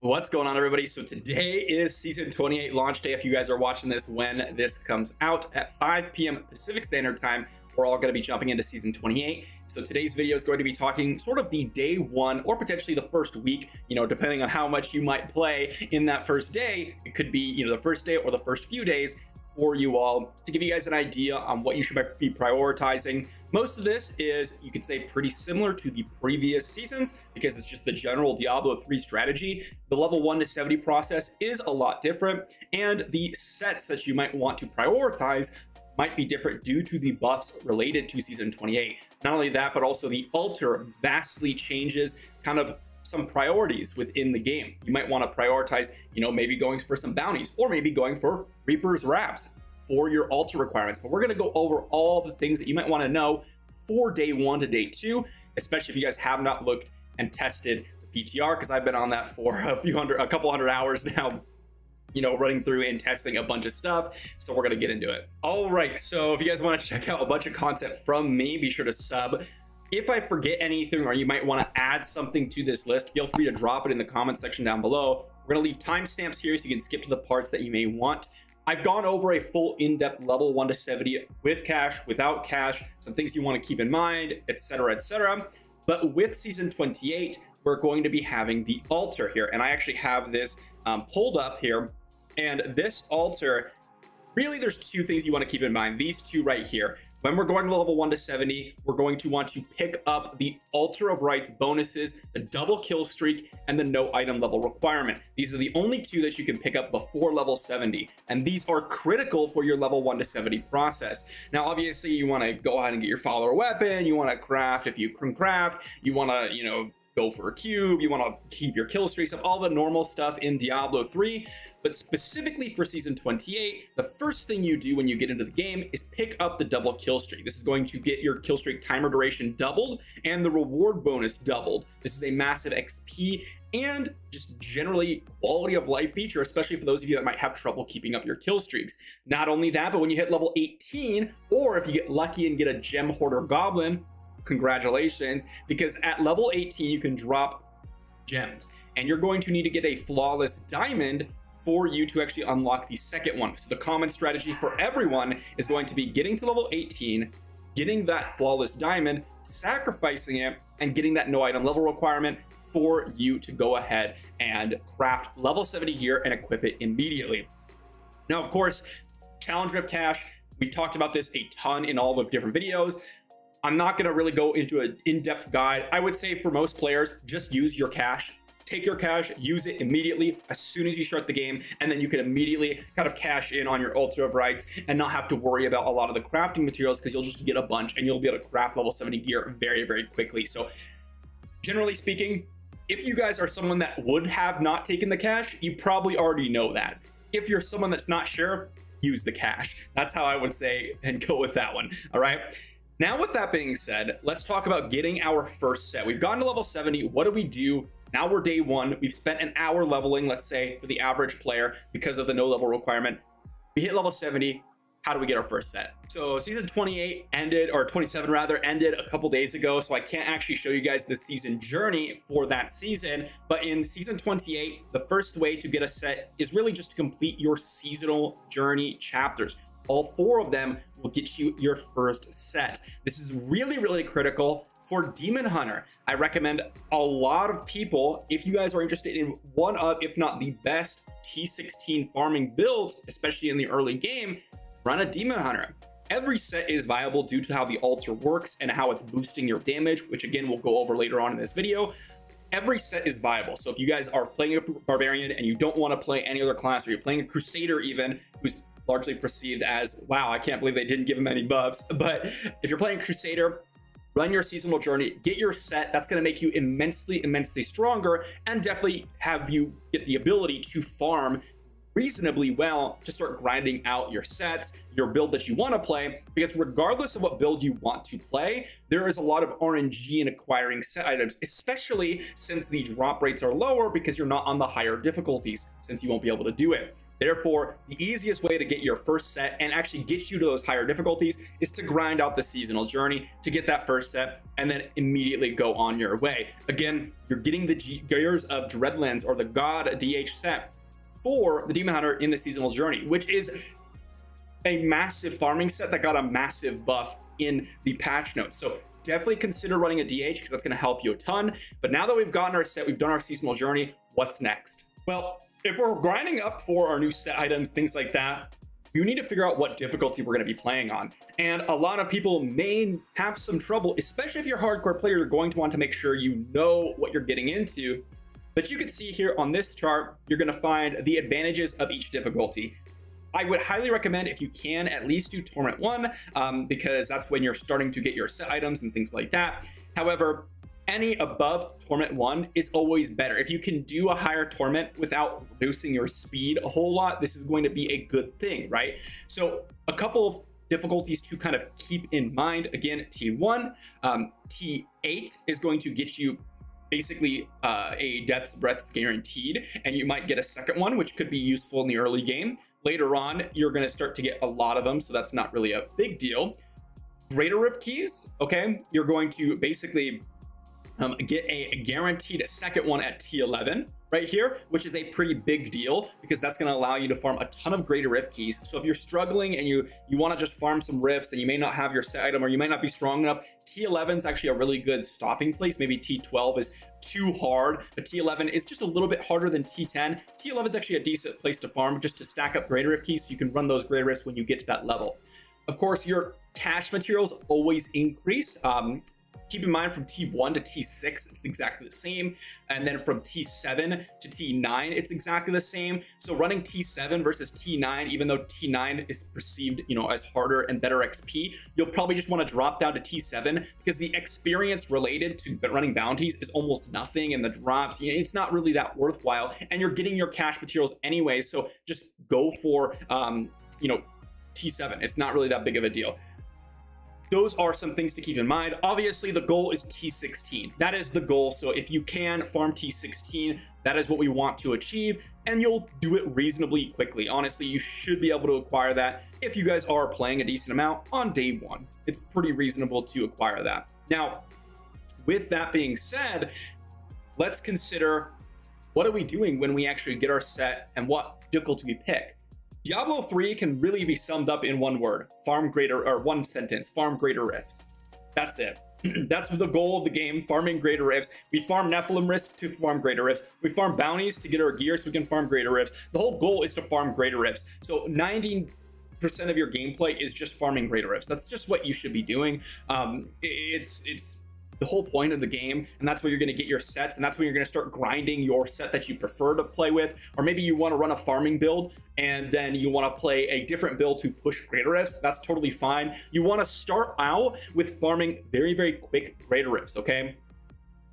What's going on, everybody? So today is season 28 launch day. If you guys are watching this when this comes out at 5 p.m. Pacific Standard Time, we're all going to be jumping into season 28. So today's video is going to be talking sort of the day one or potentially the first week, depending on how much you might play in that first day. It could be, the first day or the first few days for you all to give you guys an idea on what you should be prioritizing. Most of this is, you could say, pretty similar to the previous seasons because it's just the general Diablo 3 strategy. The level 1 to 70 process is a lot different, and the sets that you might want to prioritize might be different due to the buffs related to season 28. Not only that, but also the altar vastly changes kind of some priorities within the game. You might want to prioritize, maybe going for some bounties or maybe going for Reaper's Wraps for your altar requirements. But we're going to go over all the things that you might want to know for day 1 to day 2, especially if you guys have not looked and tested the PTR, because I've been on that for a couple hundred hours now, running through and testing a bunch of stuff. So we're going to get into it. All right. So if you guys want to check out a bunch of content from me, be sure to sub. If I forget anything or you might want to add something to this list, feel free to drop it in the comment section down below. We're going to leave timestamps here so you can skip to the parts that you may want. I've gone over a full in-depth level 1 to 70 with cash, without cash, some things you want to keep in mind, etc., etc. But with season 28, we're going to be having the altar here. And I actually have this pulled up here. And this altar, really, there's two things you want to keep in mind. These two right here. When we're going to level 1 to 70, we're going to want to pick up the Altar of Rights bonuses, the double kill streak, and the no item level requirement. These are the only two that you can pick up before level 70, and these are critical for your level 1 to 70 process. Now, obviously, you want to go ahead and get your follower weapon, you want to craft if you can craft, you want to, go for a cube, you want to keep your kill streaks up, all the normal stuff in Diablo 3. But specifically for season 28, the first thing you do when you get into the game is pick up the double kill streak. This is going to get your kill streak timer duration doubled and the reward bonus doubled. This is a massive XP and just generally quality of life feature, especially for those of you that might have trouble keeping up your kill streaks. Not only that, but when you hit level 18, or if you get lucky and get a gem hoarder goblin, congratulations, because at level 18 you can drop gems and you're going to need to get a flawless diamond for you to actually unlock the second one. So the common strategy for everyone is going to be getting to level 18, getting that flawless diamond, sacrificing it, and getting that no item level requirement for you to go ahead and craft level 70 gear and equip it immediately. Now, of course, challenge drift cash, we've talked about this a ton in all the different videos. I'm not going to really go into an in-depth guide. I would say for most players, just use your cash. Take your cash, use it immediately as soon as you start the game, and then you can immediately kind of cash in on your Altar of Rights and not have to worry about a lot of the crafting materials because you'll just get a bunch and you'll be able to craft level 70 gear very, very quickly. So generally speaking, if you guys are someone that would have not taken the cash, you probably already know that. If you're someone that's not sure, use the cash. That's how I would say and go with that one. All right. Now, with that being said, let's talk about getting our first set. We've gotten to level 70. What do we do? Now we're day 1. We've spent an hour leveling, let's say, for the average player because of the no level requirement. We hit level 70. How do we get our first set? So season 28 ended, or 27 rather, ended a couple days ago. So I can't actually show you guys the season journey for that season. But in season 28, the first way to get a set is really just to complete your seasonal journey chapters. All 4 of them will get you your first set. This is really, really critical for Demon Hunter. I recommend a lot of people, if you guys are interested in one of, if not the best T16 farming builds, especially in the early game, run a Demon Hunter. Every set is viable due to how the altar works and how it's boosting your damage, which again, we'll go over later on in this video. Every set is viable. So if you guys are playing a Barbarian and you don't want to play any other class, or you're playing a Crusader even, who's largely perceived as, wow, I can't believe they didn't give him any buffs. But if you're playing Crusader, run your seasonal journey, get your set. That's going to make you immensely, immensely stronger and definitely have you get the ability to farm reasonably well to start grinding out your sets, your build that you want to play, because regardless of what build you want to play, there is a lot of RNG in acquiring set items, especially since the drop rates are lower because you're not on the higher difficulties, since you won't be able to do it. Therefore, the easiest way to get your first set and actually get you to those higher difficulties is to grind out the seasonal journey to get that first set and then immediately go on your way. Again, you're getting the Gears of Dreadlands or the God DH set for the Demon Hunter in the seasonal journey, which is a massive farming set that got a massive buff in the patch notes. So definitely consider running a DH because that's going to help you a ton. But now that we've gotten our set, we've done our seasonal journey, what's next? Well, if we're grinding up for our new set items, things like that, you need to figure out what difficulty we're going to be playing on. And a lot of people may have some trouble, especially if you're a hardcore player. You're going to want to make sure you know what you're getting into. But you can see here on this chart, you're going to find the advantages of each difficulty. I would highly recommend, if you can, at least do Torment 1, because that's when you're starting to get your set items and things like that. However, any above Torment 1 is always better. If you can do a higher Torment without reducing your speed a whole lot, this is going to be a good thing, right? So a couple of difficulties to kind of keep in mind. Again, T1, T8 is going to get you basically a Death's Breath's guaranteed, and you might get a second one, which could be useful in the early game. Later on, you're going to start to get a lot of them, so that's not really a big deal. Greater Rift keys, okay? You're going to basically get a guaranteed second one at T11 right here, which is a pretty big deal because that's going to allow you to farm a ton of Greater Rift keys. So if you're struggling and you want to just farm some rifts and you may not have your set item or you might not be strong enough, T11 is actually a really good stopping place. Maybe T12 is too hard, but T11 is just a little bit harder than T10. T11 is actually a decent place to farm just to stack up Greater Rift keys so you can run those Greater Rifts when you get to that level. Of course, your cash materials always increase. Keep in mind, from T1 to T6, it's exactly the same. And then from T7 to T9, it's exactly the same. So running T7 versus T9, even though T9 is perceived, as harder and better XP, you'll probably just want to drop down to T7 because the experience related to running bounties is almost nothing. And the drops, it's not really that worthwhile. And you're getting your cash materials anyway. So just go for, T7. It's not really that big of a deal. Those are some things to keep in mind. Obviously, the goal is T16. That is the goal. So if you can farm T16, that is what we want to achieve, and you'll do it reasonably quickly. Honestly, you should be able to acquire that if you guys are playing a decent amount on day one. It's pretty reasonable to acquire that. Now, with that being said, let's consider what are we doing when we actually get our set and what difficulty we pick. Diablo 3 can really be summed up in one word, one sentence, farm Greater Rifts. That's it. That's the goal of the game, farming Greater Rifts. We farm Nephilim Rifts to farm Greater Rifts. We farm bounties to get our gear so we can farm Greater Rifts. The whole goal is to farm Greater Rifts. So 90% of your gameplay is just farming Greater Rifts. That's just what you should be doing. It's the whole point of the game, and that's where you're going to get your sets, and that's when you're going to start grinding your set that you prefer to play with. Or maybe you want to run a farming build and then you want to play a different build to push Greater Rifts. That's totally fine. You want to start out with farming very, very quick Greater Rifts, okay?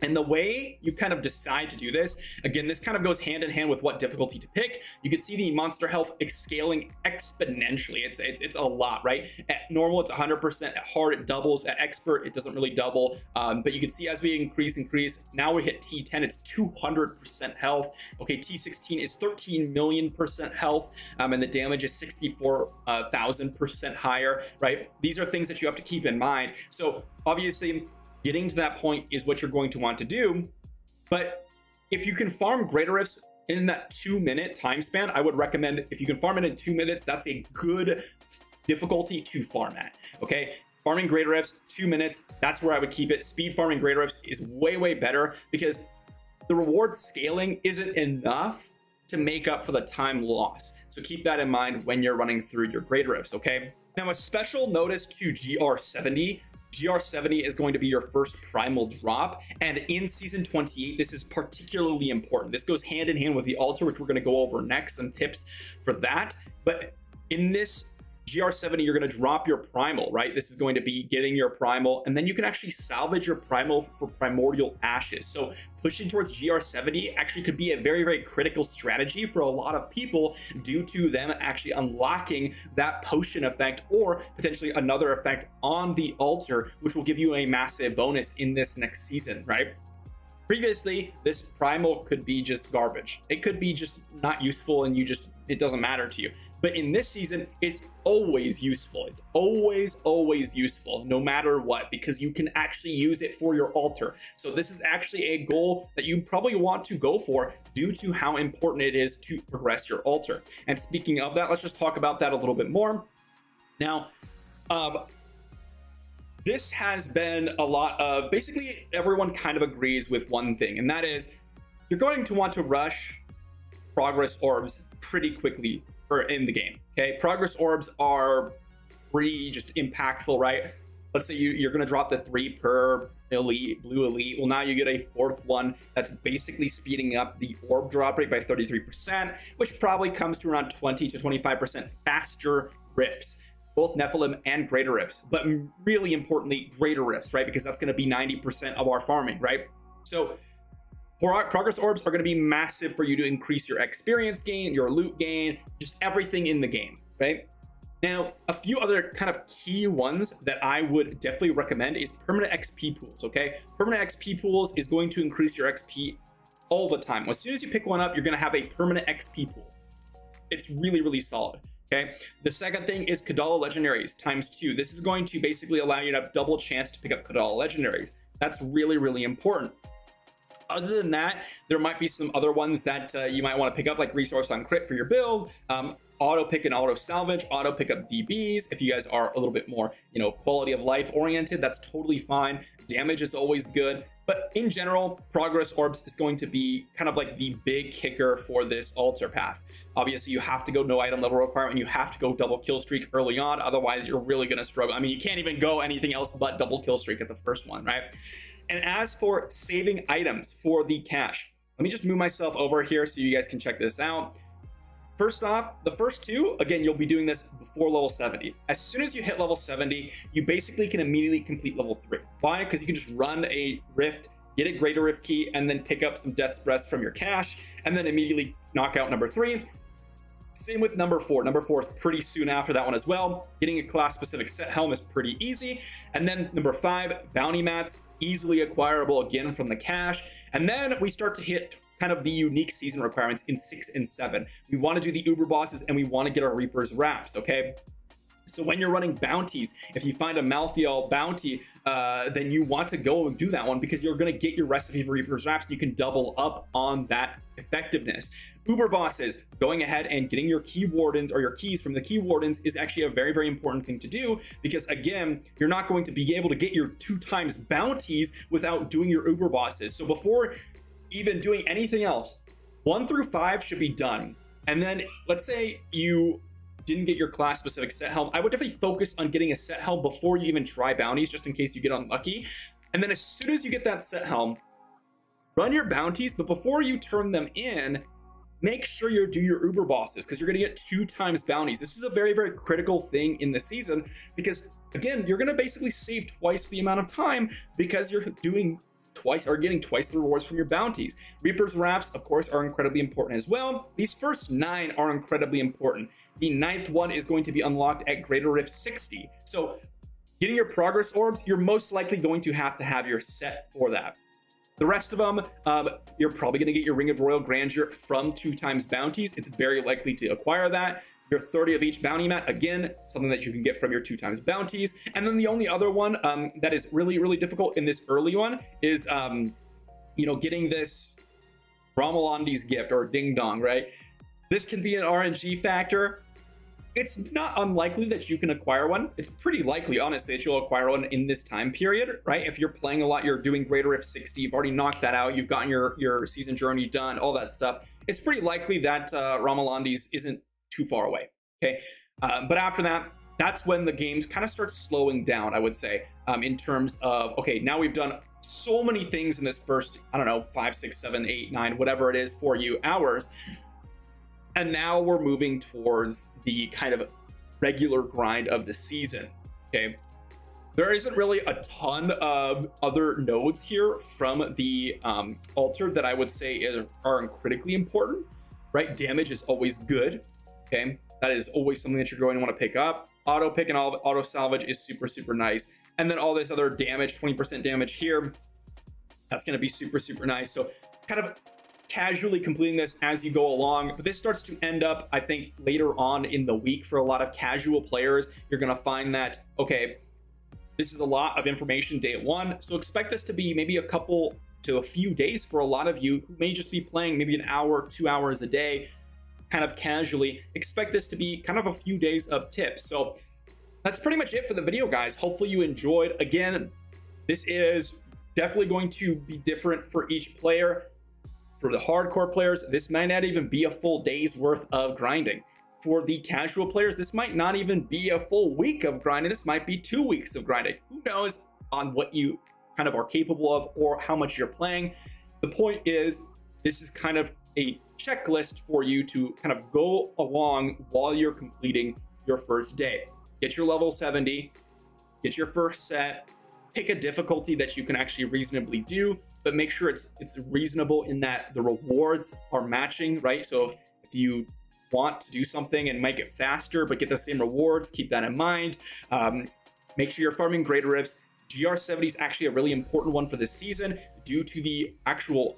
And the way you kind of decide to do this, again, this kind of goes hand in hand with what difficulty to pick. You can see the monster health scaling exponentially. It's a lot, right? At normal, it's 100%. At hard, it doubles. At expert, it doesn't really double. But you can see as we increase, now we hit T10, it's 200% health. Okay, T16 is 13 million% health, and the damage is 64,000% higher, right? These are things that you have to keep in mind. So obviously, getting to that point is what you're going to want to do. But if you can farm Greater Rifts in that 2-minute time span, I would recommend, if you can farm it in 2 minutes, that's a good difficulty to farm at, okay? Farming Greater Rifts, 2 minutes, that's where I would keep it. Speed farming Greater Rifts is way, way better because the reward scaling isn't enough to make up for the time loss. So keep that in mind when you're running through your Greater Rifts, okay? Now, a special notice to GR70. GR70 is going to be your first primal drop, and in season 28 this is particularly important. This goes hand in hand with the altar, which we're going to go over next, some tips for that. But in this GR70, you're going to drop your primal, right? This is going to be getting your primal, and then you can actually salvage your primal for primordial ashes. So pushing towards GR70 actually could be a very, very critical strategy for a lot of people due to them actually unlocking that potion effect or potentially another effect on the altar, which will give you a massive bonus in this next season, right? Previously, this primal could be just garbage. It could be just not useful and it doesn't matter to you. But in this season, it's always useful. It's always useful, no matter what, because you can actually use it for your altar. So this is actually a goal that you probably want to go for due to how important it is to progress your altar. And speaking of that, let's just talk about that a little bit more. Now, this has been a lot of, basically everyone kind of agrees with one thing, and that is you're going to want to rush progress orbs pretty quickly in the game. Okay, progress orbs are pretty just impactful, right? Let's say you're going to drop the 3 per elite, blue elite. Well, now you get a 4th one that's basically speeding up the orb drop rate by 33%, which probably comes to around 20 to 25% faster rifts, both Nephilim and greater rifts, but really importantly, greater rifts, right? Because that's going to be 90% of our farming, right? So progress orbs are going to be massive for you to increase your experience gain, your loot gain, just everything in the game, right? Now, a few other kind of key ones that I would definitely recommend is permanent XP pools, okay? Permanent XP pools is going to increase your XP all the time. As soon as you pick one up, you're going to have a permanent XP pool. It's really, really solid. Okay, the second thing is Kadala legendaries ×2. This is going to basically allow you to have double chance to pick up Kadala legendaries. That's really, really important. Other than that, there might be some other ones that you might want to pick up, like resource on crit for your build, auto pick and auto salvage, auto pick up DBs. If you guys are a little bit more, quality of life oriented, that's totally fine. Damage is always good. But in general, progress orbs is going to be kind of like the big kicker for this altar path. Obviously, you have to go no item level requirement. You have to go double kill streak early on. Otherwise, you're really going to struggle. I mean, you can't even go anything else but double kill streak at the first one, right? And as for saving items for the cache, let me just move myself over here so you guys can check this out. First off, the first 2, again, you'll be doing this before level 70. As soon as you hit level 70, you basically can immediately complete level 3. Why? Because you can just run a rift, get a greater rift key, and then pick up some death's breaths from your cache, and then immediately knock out number 3. Same with number 4. Number 4 is pretty soon after that one as well. Getting a class specific set helm is pretty easy. And then number 5, bounty mats, easily acquirable again from the cache. And then we start to hit kind of the unique season requirements in 6 and 7. We want to do the uber bosses and we want to get our Reaper's wraps, okay? So when you're running bounties, if you find a Malthael bounty, then you want to go and do that one because you're going to get your recipe for Reaper's wraps and you can double up on that effectiveness. Uber bosses, going ahead and getting your key wardens or your keys from the key wardens is actually a very, very important thing to do because again, you're not going to be able to get your 2x bounties without doing your Uber bosses. So before even doing anything else, 1 through 5 should be done. And then let's say you didn't get your class specific set helm, I would definitely focus on getting a set helm before you even try bounties, just in case you get unlucky. And then as soon as you get that set helm, run your bounties, but before you turn them in, make sure you do your Uber bosses because you're going to get 2x bounties. This is a very, very critical thing in the season because again, you're going to basically save twice the amount of time because you're doing twice or getting twice the rewards from your bounties. Reaper's wraps, of course, are incredibly important as well. These first 9 are incredibly important. The 9th one is going to be unlocked at Greater Rift 60. So getting your progress orbs, you're most likely going to have your set for that. The rest of them, you're probably going to get your Ring of Royal Grandeur from 2x bounties. It's very likely to acquire that. Your 30 of each bounty mat, again, something that you can get from your 2x bounties. And then the only other one that is really, really difficult in this early one is, getting this Romulandi's gift or Ding Dong, right? This can be an RNG factor. It's not unlikely that you can acquire one. It's pretty likely, honestly, that you'll acquire one in this time period, right? If you're playing a lot, you're doing Greater Rift 60, you've already knocked that out, you've gotten your season journey done, all that stuff. It's pretty likely that Romulandi's isn't too far away, okay? But after that, that's when the game kind of starts slowing down, I would say, in terms of, okay, now we've done so many things in this first, I don't know, 5, 6, 7, 8, 9, whatever it is for you hours. And now we're moving towards the kind of regular grind of the season. Okay, there isn't really a ton of other nodes here from the altar that I would say are critically important, right? Damage is always good. Okay, that is always something that you're going to want to pick up. Auto pick and auto salvage is super nice. And then all this other damage, 20% damage here, that's going to be super nice. So kind of casually completing this as you go along, but this starts to end up, I think, later on in the week for a lot of casual players. You're going to find that, okay, this is a lot of information day one, so expect this to be maybe a couple to a few days for a lot of you who may just be playing maybe an hour, 2 hours a day, kind of casually. Expect this to be kind of a few days of tips. So that's pretty much it for the video, guys. Hopefully you enjoyed. Again, this is definitely going to be different for each player. For the hardcore players, this might not even be a full day's worth of grinding. For the casual players, this might not even be a full week of grinding. This might be 2 weeks of grinding. Who knows on what you kind of are capable of or how much you're playing. The point is, this is kind of a checklist for you to kind of go along while you're completing your first day. Get your level 70, get your first set, pick a difficulty that you can actually reasonably do, but make sure it's reasonable in that the rewards are matching, right? So if you want to do something and make it faster but get the same rewards, keep that in mind. Make sure you're farming greater rifts. GR70 is actually a really important one for this season due to the actual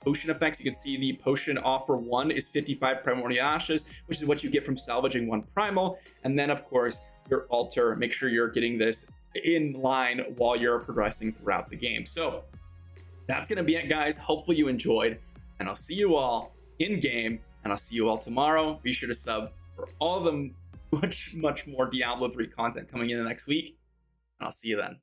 potion effects. You can see the potion offer 1 is 55 primordial ashes, which is what you get from salvaging 1 primal. And then of course your altar, make sure you're getting this in line while you're progressing throughout the game. So that's gonna be it, guys. Hopefully you enjoyed, and I'll see you all in game, and I'll see you all tomorrow. Be sure to sub for all the much more Diablo 3 content coming in the next week, and I'll see you then.